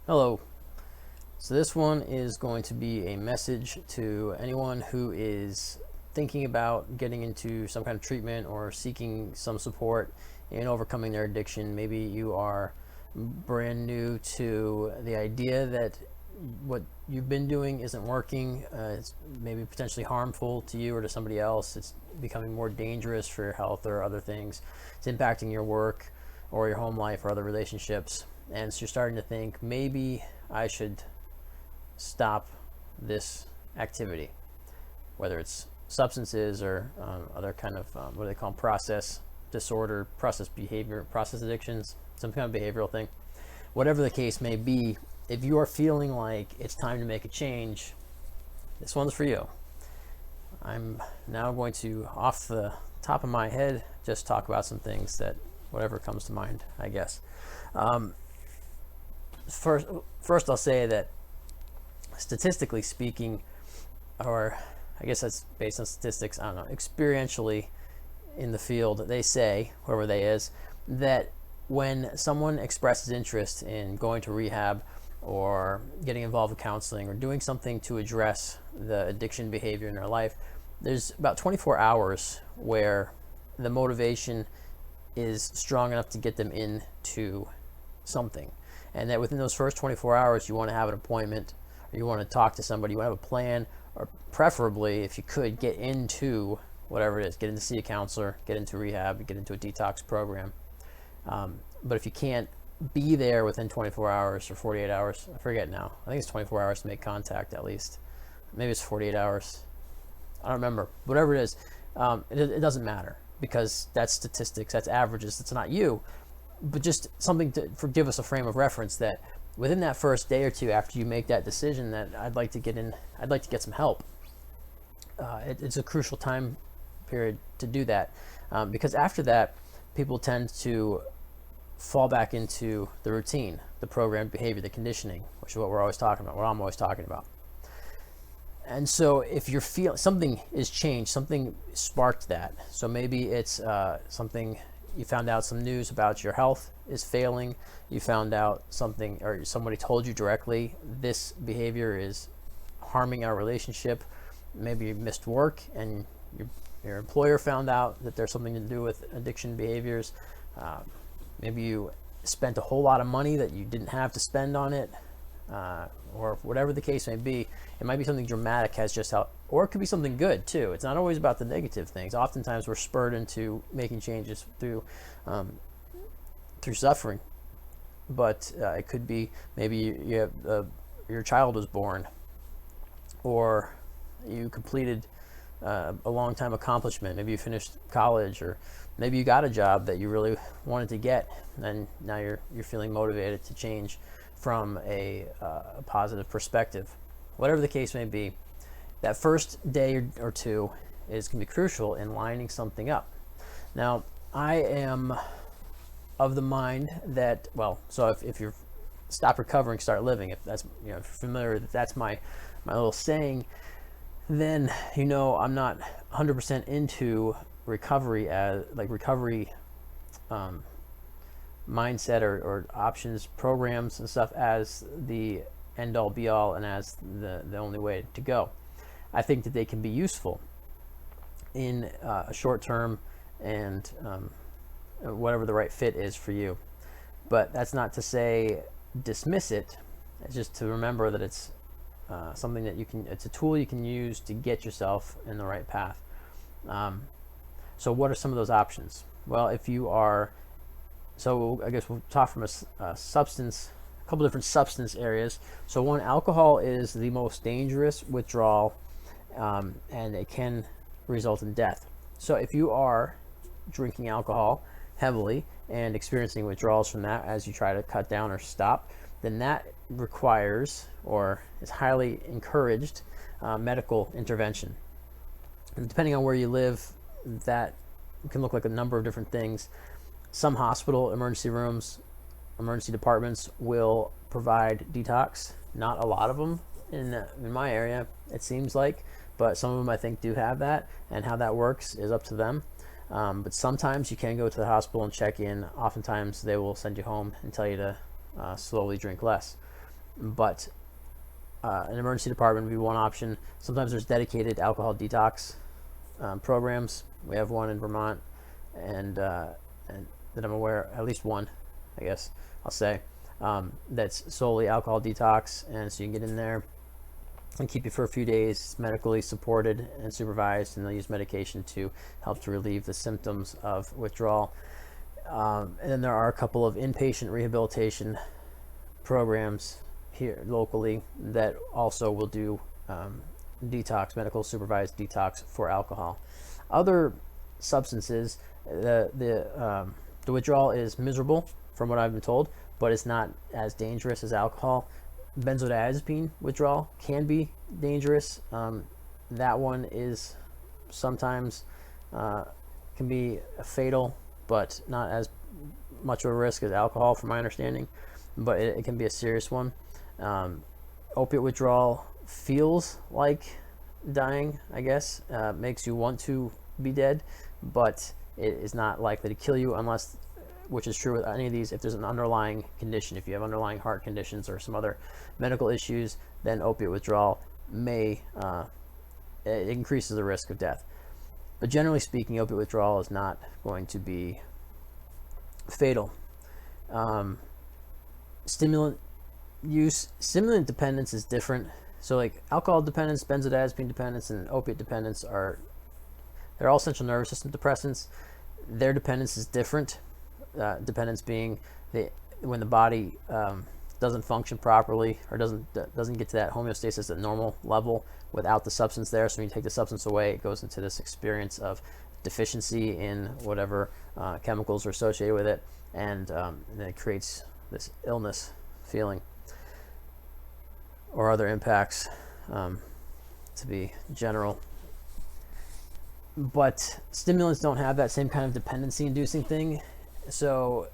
Hello. So this one is going to be a message to anyone who is thinking about getting into some kind of treatment or seeking some support in overcoming their addiction. Maybe you are brand new to the idea that what you've been doing isn't working. It's maybe potentially harmful to you or to somebody else. It's becoming more dangerous for your health or other things. It's impacting your work or your home life or other relationships. And so you're starting to think, maybe I should stop this activity, whether it's substances or other kind of what do they call them? Process disorder, process behavior, process addictions, some kind of behavioral thing. Whatever the case may be, if you are feeling like it's time to make a change, this one's for you. I'm now going to, off the top of my head, just talk about some things that whatever comes to mind, I guess. First, I'll say that statistically speaking, or I guess that's based on statistics, I don't know, experientially in the field, they say, whoever they is, that when someone expresses interest in going to rehab or getting involved with counseling or doing something to address the addiction behavior in their life, there's about 24 hours where the motivation is strong enough to get them into something. And that within those first 24 hours, you want to have an appointment, or you want to talk to somebody, you want to have a plan, or preferably, if you could, get into whatever it is, get in to see a counselor, get into rehab, get into a detox program. But if you can't be there within 24 hours or 48 hours, I forget now. I think it's 24 hours to make contact at least. Maybe it's 48 hours. I don't remember. Whatever it is, it doesn't matter because that's statistics, that's averages, it's not you. But just something to give us a frame of reference that within that first day or two after you make that decision that I'd like to get some help. It's a crucial time period to do that because after that, people tend to fall back into the routine, the programmed behavior, the conditioning, which is what we're always talking about, what I'm always talking about. And so if you're feeling something is changed, something sparked that. So maybe it's something. You found out some news about your health is failing. You found out something, or somebody told you directly, this behavior is harming our relationship. Maybe you missed work and your employer found out that there's something to do with addiction behaviors. Maybe you spent a whole lot of money that you didn't have to spend on it, or whatever the case may be. It might be something dramatic has just helped, or it could be something good too. It's not always about the negative things. Oftentimes we're spurred into making changes through suffering, but it could be maybe you have, your child was born, or you completed a long time accomplishment. Maybe you finished college, or maybe you got a job that you really wanted to get, and now you're feeling motivated to change from a positive perspective. Whatever the case may be, that first day or two is going to be crucial in lining something up. Now, I am of the mind that, well, so if you're stop recovering, start living, if that's, if you're familiar, that's my little saying, then I'm not 100% into recovery as recovery mindset or options, programs and stuff as the end all be all and as the only way to go. I think that they can be useful in a short term and whatever the right fit is for you. But that's not to say dismiss it. It's just to remember that it's something that it's a tool you can use to get yourself in the right path. So what are some of those options? Well, if you are, so I guess we'll talk from a couple different substance areas. So one, alcohol is the most dangerous withdrawal, and it can result in death. So if you are drinking alcohol heavily and experiencing withdrawals from that as you try to cut down or stop, then that requires, or is highly encouraged, medical intervention. And depending on where you live, that can look like a number of different things. Some hospital emergency rooms, emergency departments will provide detox. Not a lot of them in my area, it seems like, but some of them I think do have that, and how that works is up to them. But sometimes you can go to the hospital and check in. Oftentimes they will send you home and tell you to slowly drink less. but an emergency department would be one option. Sometimes there's dedicated alcohol detox programs. We have one in Vermont, and that I'm aware, at least one, I guess I'll say, that's solely alcohol detox, and so you can get in there and keep you for a few days, medically supported and supervised, and they'll use medication to help to relieve the symptoms of withdrawal. And then there are a couple of inpatient rehabilitation programs here locally that also will do detox, medical supervised detox for alcohol. Other substances, the withdrawal is miserable from what I've been told, but it's not as dangerous as alcohol. Benzodiazepine withdrawal can be dangerous. That one is sometimes can be fatal, but not as much of a risk as alcohol, from my understanding. But it can be a serious one. Opiate withdrawal feels like dying, I guess. Makes you want to be dead, but it is not likely to kill you unless, which is true with any of these, if there's an underlying condition. If you have underlying heart conditions or some other medical issues, then opiate withdrawal may it increases the risk of death. But generally speaking, opiate withdrawal is not going to be fatal. Stimulant use, stimulant dependence is different. So like alcohol dependence, benzodiazepine dependence, and opiate dependence they're all central nervous system depressants. Their dependence is different. Dependence being when the body doesn't function properly or doesn't get to that homeostasis at normal level without the substance there. So when you take the substance away, it goes into this experience of deficiency in whatever chemicals are associated with it, and then it creates this illness feeling or other impacts, to be general. But stimulants don't have that same kind of dependency inducing thing, so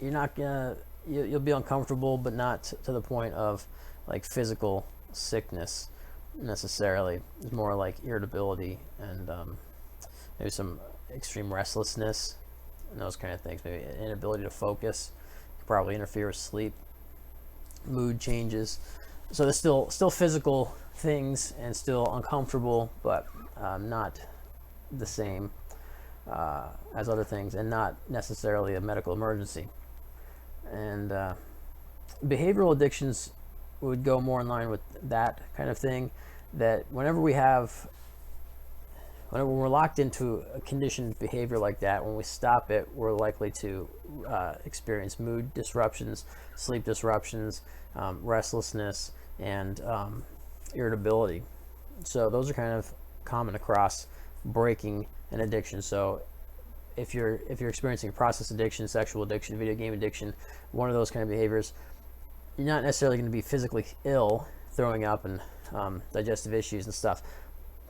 you're not gonna you'll be uncomfortable, but not to the point of like physical sickness necessarily. It's more like irritability and maybe some extreme restlessness and those kind of things. Maybe an inability to focus, probably interfere with sleep, mood changes. So there's still physical things and still uncomfortable, but not the same as other things, and not necessarily a medical emergency. And behavioral addictions would go more in line with that kind of thing, that whenever we're locked into a conditioned behavior like that, when we stop it, we're likely to experience mood disruptions, sleep disruptions, restlessness, and irritability. So those are kind of common across breaking an addiction. So if you're experiencing process addiction, sexual addiction, video game addiction, one of those kind of behaviors, you're not necessarily going to be physically ill, throwing up and digestive issues and stuff,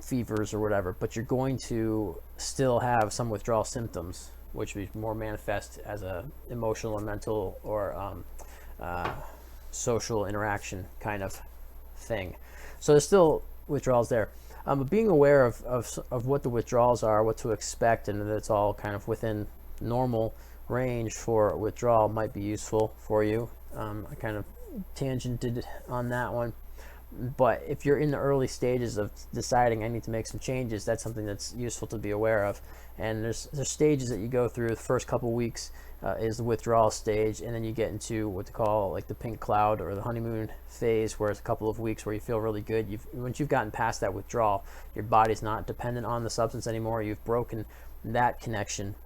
fevers or whatever, but you're going to still have some withdrawal symptoms, which would be more manifest as a emotional or mental or social interaction kind of thing. So there's still withdrawals there. But being aware of what the withdrawals are, what to expect, and that it's all kind of within normal range for withdrawal might be useful for you. I kind of tangented on that one. But if you're in the early stages of deciding I need to make some changes, that's something that's useful to be aware of. And there's stages that you go through. The first couple weeks is the withdrawal stage, and then you get into what they call like the pink cloud or the honeymoon phase, where it's a couple of weeks where you feel really good. Once you've gotten past that withdrawal, your body's not dependent on the substance anymore. You've broken that connection.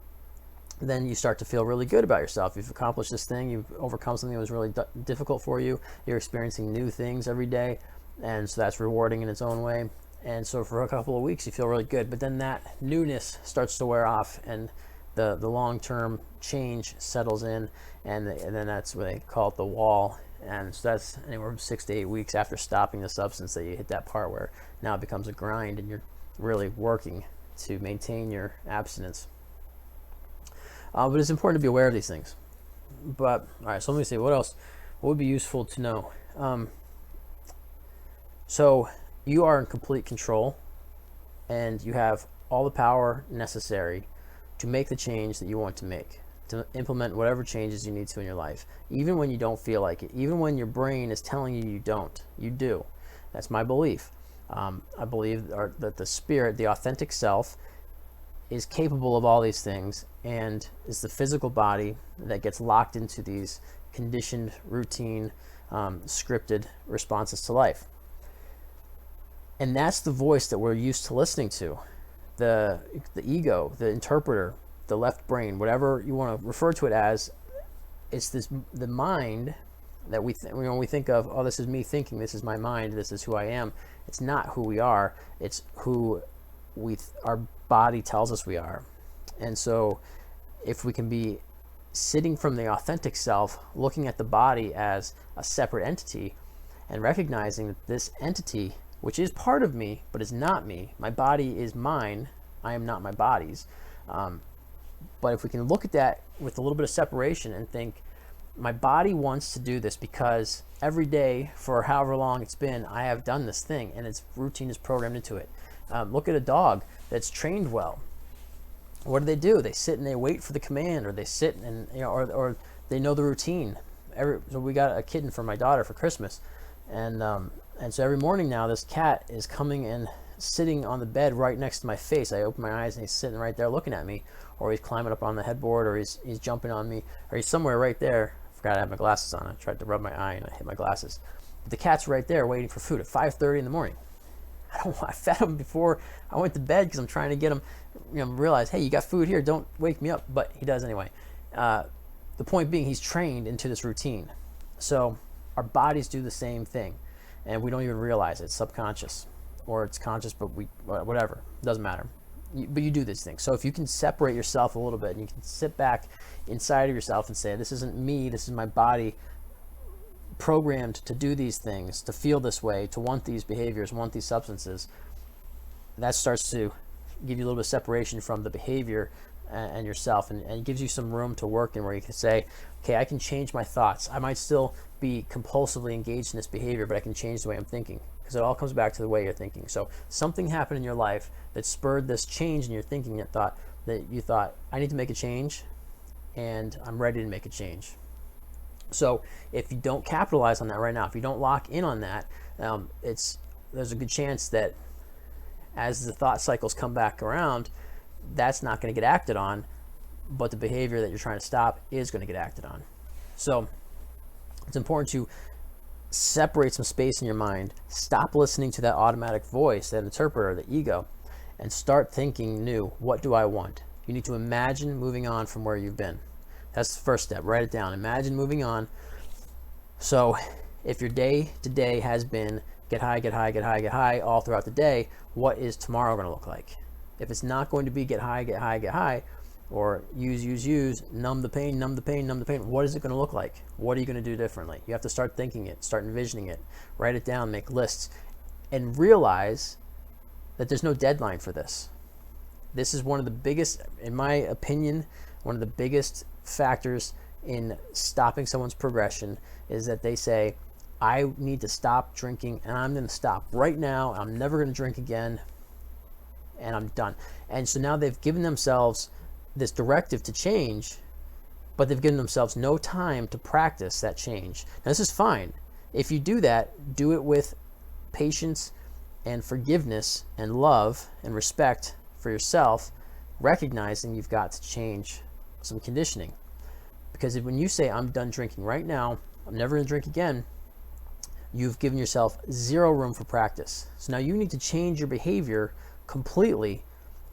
Then you start to feel really good about yourself. You've accomplished this thing. You've overcome something that was really difficult for you. You're experiencing new things every day, and so that's rewarding in its own way. And so for a couple of weeks you feel really good, but then that newness starts to wear off, and the long-term change settles in, and then that's what they call it, the wall. And so that's anywhere from 6 to 8 weeks after stopping the substance that you hit that part where now it becomes a grind and you're really working to maintain your abstinence. But it's important to be aware of these things. But all right, so let me see what would be useful to know. So you are in complete control, and you have all the power necessary to make the change that you want to make, to implement whatever changes you need to in your life, even when you don't feel like it, even when your brain is telling you you don't. You do. That's my belief. I believe that the spirit, the authentic self, is capable of all these things, and is the physical body that gets locked into these conditioned, routine, scripted responses to life. And that's the voice that we're used to listening to. The ego, the interpreter, the left brain, whatever you want to refer to it as, it's the mind that we think of, oh, this is me thinking, this is my mind, this is who I am. It's not who we are. It's who our body tells us we are. And so if we can be sitting from the authentic self, looking at the body as a separate entity, and recognizing that this entity, which is part of me, but is not me, my body is mine, I am not my body's. But if we can look at that with a little bit of separation and think, my body wants to do this because every day for however long it's been, I have done this thing, and its routine is programmed into it. Look at a dog that's trained well. What do? They sit and they wait for the command, or they sit and, or they know the routine. So we got a kitten for my daughter for Christmas, and so every morning now, this cat is coming and sitting on the bed right next to my face. I open my eyes and he's sitting right there looking at me, or he's climbing up on the headboard, or he's jumping on me, or he's somewhere right there. I forgot I had my glasses on. I tried to rub my eye and I hit my glasses. But the cat's right there waiting for food at 5:30 in the morning. I fed him before I went to bed because I'm trying to get him, realize, hey, you got food here, don't wake me up. But he does anyway. The point being, he's trained into this routine. So our bodies do the same thing, and we don't even realize it. It's subconscious, or it's conscious, but whatever, doesn't matter. But you do these things. So if you can separate yourself a little bit, and you can sit back inside of yourself and say, this isn't me, this is my body, programmed to do these things, to feel this way, to want these behaviors, want these substances, that starts to give you a little bit of separation from the behavior and yourself, and it gives you some room to work in, where you can say, okay, I can change my thoughts. I might still be compulsively engaged in this behavior, but I can change the way I'm thinking, because it all comes back to the way you're thinking. So something happened in your life that spurred this change in your thinking, that you thought, I need to make a change, and I'm ready to make a change. So if you don't capitalize on that right now, if you don't lock in on that, there's a good chance that as the thought cycles come back around, that's not going to get acted on, but the behavior that you're trying to stop is going to get acted on. So it's important to separate some space in your mind, stop listening to that automatic voice, that interpreter, the ego, and start thinking new. What do I want? You need to imagine moving on from where you've been. That's the first step. Write it down. Imagine moving on. So if your day to day has been get high, get high, get high, get high all throughout the day, what is tomorrow going to look like? If it's not going to be get high, get high, get high, or use, numb the pain, what is it going to look like? What are you going to do differently? You have to start thinking it, start envisioning it, write it down, make lists, and realize that there's no deadline for this. This is one of the biggest, in my opinion, one of the biggest factors in stopping someone's progression is that they say, I need to stop drinking, and I'm going to stop right now. I'm never going to drink again, and I'm done. And so now they've given themselves this directive to change, but they've given themselves no time to practice that change. Now, this is fine. If you do that, do it with patience and forgiveness and love and respect for yourself, recognizing you've got to change some conditioning. Because when you say, I'm done drinking right now, I'm never going to drink again, you've given yourself zero room for practice. So now you need to change your behavior completely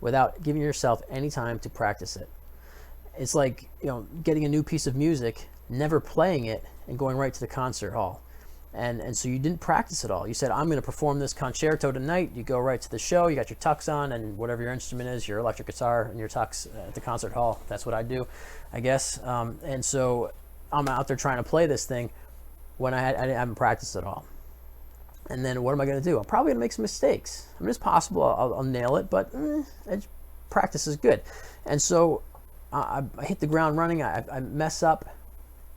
without giving yourself any time to practice it. It's like, getting a new piece of music, never playing it, and going right to the concert hall. And so you didn't practice at all. You said, I'm going to perform this concerto tonight. You go right to the show. You got your tux on and whatever your instrument is, your electric guitar and your tux at the concert hall. That's what I do, I guess. And so I'm out there trying to play this thing when I haven't practiced at all. And then what am I going to do? I'm probably going to make some mistakes. I mean, it's possible I'll nail it, but practice is good. And so I hit the ground running. I mess up.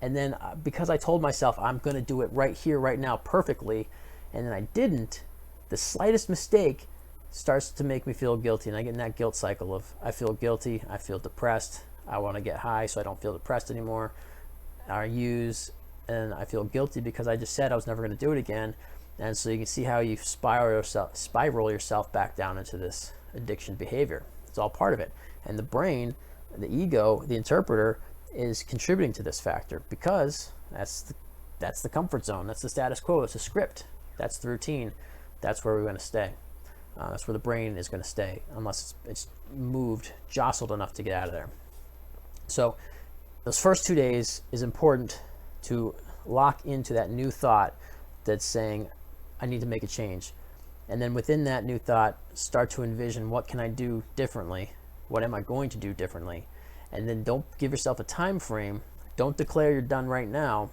And then because I told myself I'm going to do it right here, right now, perfectly, and then I didn't, the slightest mistake starts to make me feel guilty. And I get in that guilt cycle of I feel guilty, I feel depressed, I want to get high so I don't feel depressed anymore. I use, and I feel guilty because I just said I was never going to do it again. And so you can see how you spiral yourself back down into this addiction behavior. It's all part of it. And the brain, the ego, the interpreter, is contributing to this factor because that's the comfort zone. That's the status quo. It's a script. That's the routine. That's where we're going to stay. That's where the brain is going to stay unless it's moved, jostled enough to get out of there. So those first 2 days is important to lock into that new thought that's saying, I need to make a change. And then within that new thought, start to envision, what can I do differently? What am I going to do differently? And then don't give yourself a time frame. Don't declare you're done right now,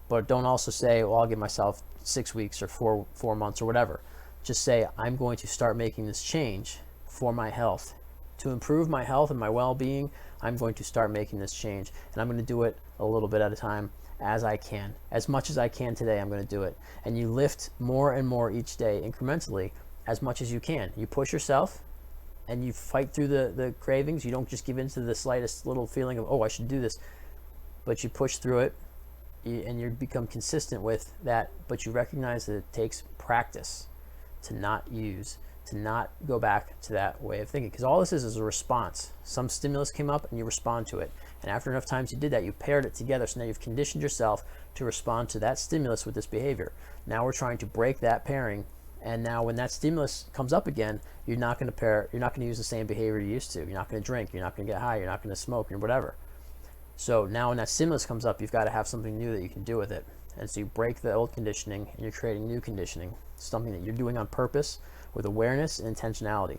but don't also say, well, I'll give myself 6 weeks or four months or whatever. Just say, I'm going to start making this change for my health. To improve my health and my well-being, I'm going to start making this change. And I'm going to do it a little bit at a time as I can. As much as I can today, I'm going to do it. And you lift more and more each day incrementally as much as you can. You push yourself and you fight through the cravings. You don't just give in to the slightest little feeling of, oh, I should do this. But you push through it and you become consistent with that. But you recognize that it takes practice to not use, to not go back to that way of thinking. Because all this is a response. Some stimulus came up and you respond to it. And after enough times you did that, you paired it together. So now you've conditioned yourself to respond to that stimulus with this behavior. Now we're trying to break that pairing. And now when that stimulus comes up again, you're not going to pair, you're not going to use the same behavior you used to. You're not going to drink, you're not going to get high, you're not going to smoke, and whatever. So now when that stimulus comes up, you've got to have something new that you can do with it. And so you break the old conditioning and you're creating new conditioning, something that you're doing on purpose with awareness and intentionality.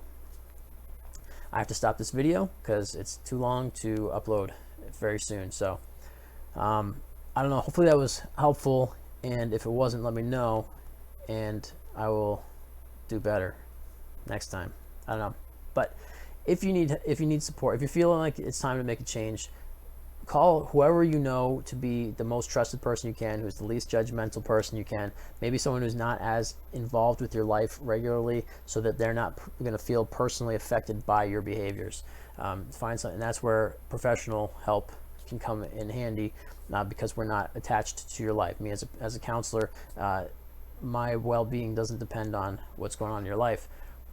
I have to stop this video because it's too long to upload very soon. So I don't know, hopefully that was helpful. And if it wasn't, let me know and I will do better next time. I don't know. But if you need support, if you're feeling like it's time to make a change, call whoever you know to be the most trusted person you can, who's the least judgmental person you can. Maybe someone who's not as involved with your life regularly so that they're not going to feel personally affected by your behaviors. Find something, and that's where professional help can come in handy because we're not attached to your life. Me as a counselor, my well-being doesn't depend on what's going on in your life.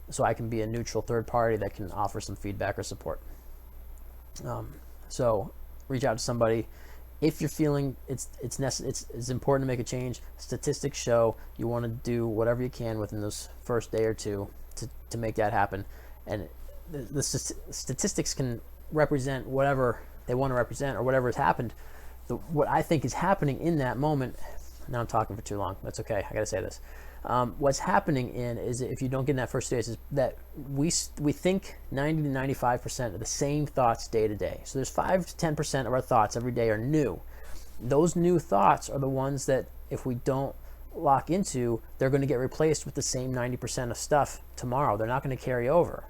So I can be a neutral third party that can offer some feedback or support. So reach out to somebody if you're feeling it's important to make a change. Statistics show you want to do whatever you can within those first day or two to make that happen. And the statistics can represent whatever they want to represent or whatever has happened. What I think is happening in that moment. Now I'm talking for too long. That's okay. I got to say this. What's happening is if you don't get in that first stage is that we think 90 to 95% of the same thoughts day to day. So there's 5 to 10% of our thoughts every day are new. Those new thoughts are the ones that if we don't lock into, they're going to get replaced with the same 90% of stuff tomorrow. They're not going to carry over.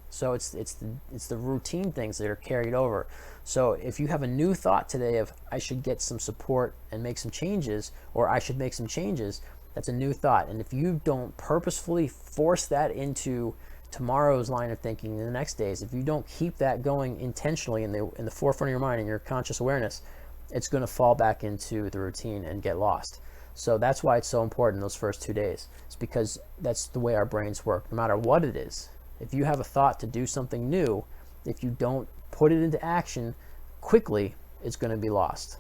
So it's the routine things that are carried over. So if you have a new thought today of I should get some support and make some changes, or I should make some changes, that's a new thought. And if you don't purposefully force that into tomorrow's line of thinking in the next days, if you don't keep that going intentionally in the forefront of your mind and your conscious awareness, it's going to fall back into the routine and get lost. So that's why it's so important those first 2 days. It's because that's the way our brains work, no matter what it is. If you have a thought to do something new, if you don't put it into action quickly, it's going to be lost.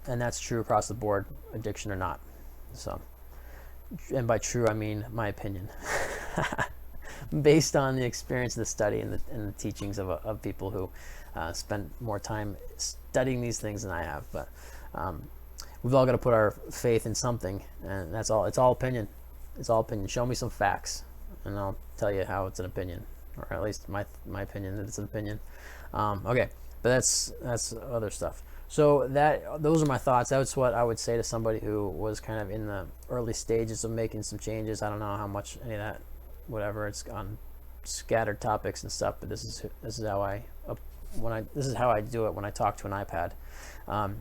And that's true across the board, addiction or not. So, and by true, I mean my opinion, based on the experience of the study and the teachings of people who spend more time studying these things than I have. But we've all got to put our faith in something, and that's all. It's all opinion. It's all opinion. Show me some facts, and I'll tell you how it's an opinion, or at least my opinion that it's an opinion. Okay, but that's other stuff. So those are my thoughts. That's what I would say to somebody who was kind of in the early stages of making some changes. I don't know how much any of that, whatever, it's on scattered topics and stuff. But this is how I do it when I talk to an iPad.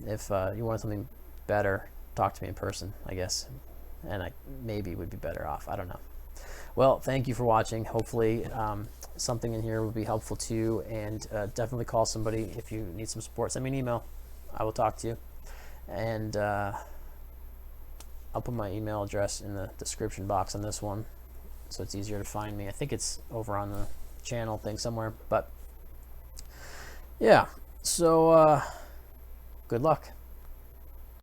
If you want something better, talk to me in person, I guess, and I maybe would be better off. I don't know. Well, thank you for watching. Hopefully something in here will be helpful to you, and definitely call somebody if you need some support. Send me an email. I will talk to you. And I'll put my email address in the description box on this one, so it's easier to find me. I think it's over on the channel thing somewhere. But yeah, so good luck.